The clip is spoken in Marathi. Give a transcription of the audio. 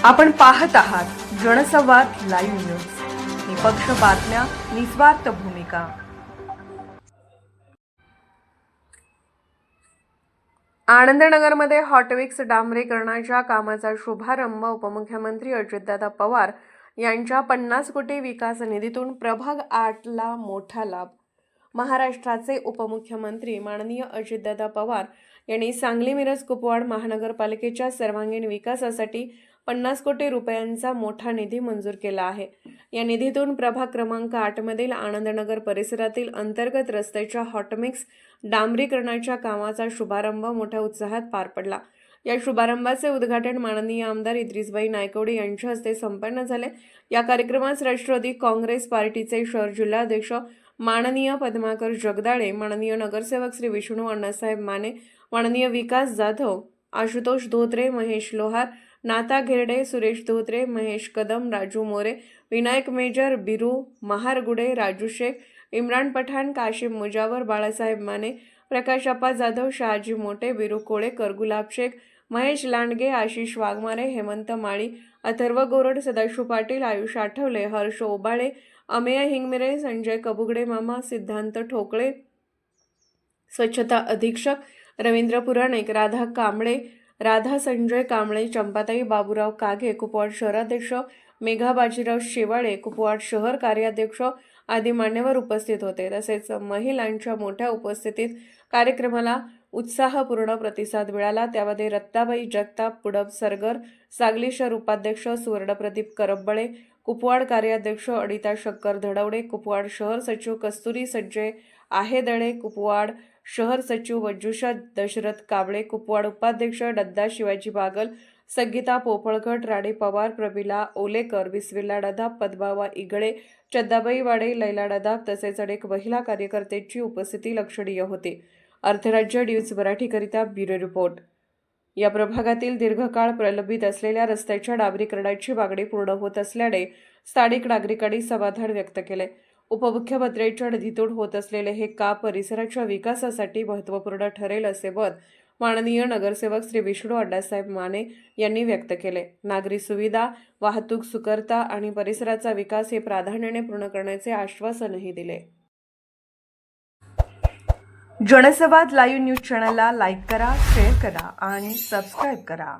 आपण पाहत आहात जनसंवाद लाईव्ह न्यूज, निपक्ष बातम्या, निस्वार्थ भूमिका. आनंदनगरमध्ये हॉटविक्स डांबरीकरणाच्या कामाचा शुभारंभ उपमुख्यमंत्री अजितदादा पवार यांच्या 50 कोटी विकास निधीतून. प्रभाग 8ला मोठा लाभ. महाराष्ट्राचे उपमुख्यमंत्री माननीय अजितदादा पवार यांनी सांगली मिरज कुपवाड महानगरपालिकेच्या सर्वांगीण विकासासाठी 50 कोटी रुपयांचा मोठा निधी मंजूर केला आहे. या निधीतून प्रभाग क्रमांक 8 मधील आनंदनगर परिसरातील अंतर्गत रस्त्याच्या हॉटमिक्स डांबरीकरणाच्या कामाचा शुभारंभ मोठ्या उत्साहात पार पडला. या शुभारंभाचे उद्घाटन माननीय आमदार इद्रिसभाई नायकवडे यांच्या हस्ते संपन्न झाले. या कार्यक्रमास राष्ट्रवादी काँग्रेस पार्टीचे शहर जिल्हाध्यक्ष माननीय पद्माकर जगदाळे, माननीय नगरसेवक श्री विष्णू अण्णासाहेब माने, माननीय विकास जाधव, आशुतोष धोत्रे, महेश लोहार, नाता घेरडे, सुरेश धोत्रे, महेश कदम, राजू मोरे, विनायक मेजर, बिरू महारगुडे, राजू शेख, इम्रान पठाण, काशिम मुजावर, बाळासाहेब माने, प्रकाश अप्पा जाधव, शहाजी मोटे, बिरू कोळेकर, गुलाब शेख, महेश लांडगे, आशिष वाघमारे, हेमंत माळी, अथर्व गोरड, सदाशिव पाटील, आयुष आठवले, हर्ष ओबाळे, अमेय हिंगमिरे, संजय कबुगडे मामा, सिद्धांत ठोकळे, स्वच्छता अधीक्षक रवींद्र पुराणिक, राधा कांबळे, राधा संजय कांबळे, चंपाताई बाबूराव कागे, कुपवाड शहराध्यक्ष मेघा बाजीराव शेवाळे, कुपवाड शहर कार्याध्यक्ष आदी मान्यवर उपस्थित होते. तसेच महिलांच्या मोठ्या उपस्थितीत कार्यक्रमाला उत्साहपूर्ण प्रतिसाद मिळाला. त्यामध्ये रत्ताबाई जगताप, पुडब सरगर, सागली शहर उपाध्यक्ष सुवर्णप्रदीप करब्बळे, कुपवाड कार्याध्यक्ष अडिता शक्कर धडवडे, कुपवाड शहर सचिव कस्तुरी संजय आहेदळे, कुपवाड शहर सचिव वज्जुषा दशरथ काबळे, कुपवाड उपाध्यक्ष डद्दा शिवाजी बागल, संगीता पोपळघट, राणे पवार, प्रमिला ओलेकर, बिस्मिल्ला डदाब, पद्मावा इगळे, चद्दाबाई वाडे, लैला डदाब तसेच अनेक महिला कार्यकर्त्यांची उपस्थिती लक्षणीय होती. Arthrajya news मराठीकरिता bureau report. या प्रभागातील दीर्घकाळ प्रलंबित असलेल्या रस्त्याच्या डांबरीकरणाची मागणी पूर्ण होत असल्याने स्थानिक नागरिकांनी समाधान व्यक्त केले. उपमुख्यमंत्र्यांच्या निधीतून होत असलेले हे काम परिसराच्या विकासासाठी महत्त्वपूर्ण ठरेल असे मत माननीय नगरसेवक श्री विष्णू अण्णासाहेब माने यांनी व्यक्त केले. नागरी सुविधा, वाहतूक सुकरता आणि परिसराचा विकास हे प्राधान्याने पूर्ण करण्याचे आश्वासनही दिले. जनसंवाद लाईव्ह न्यूज चॅनलला लाईक करा, शेअर करा आणि सबस्क्राईब करा.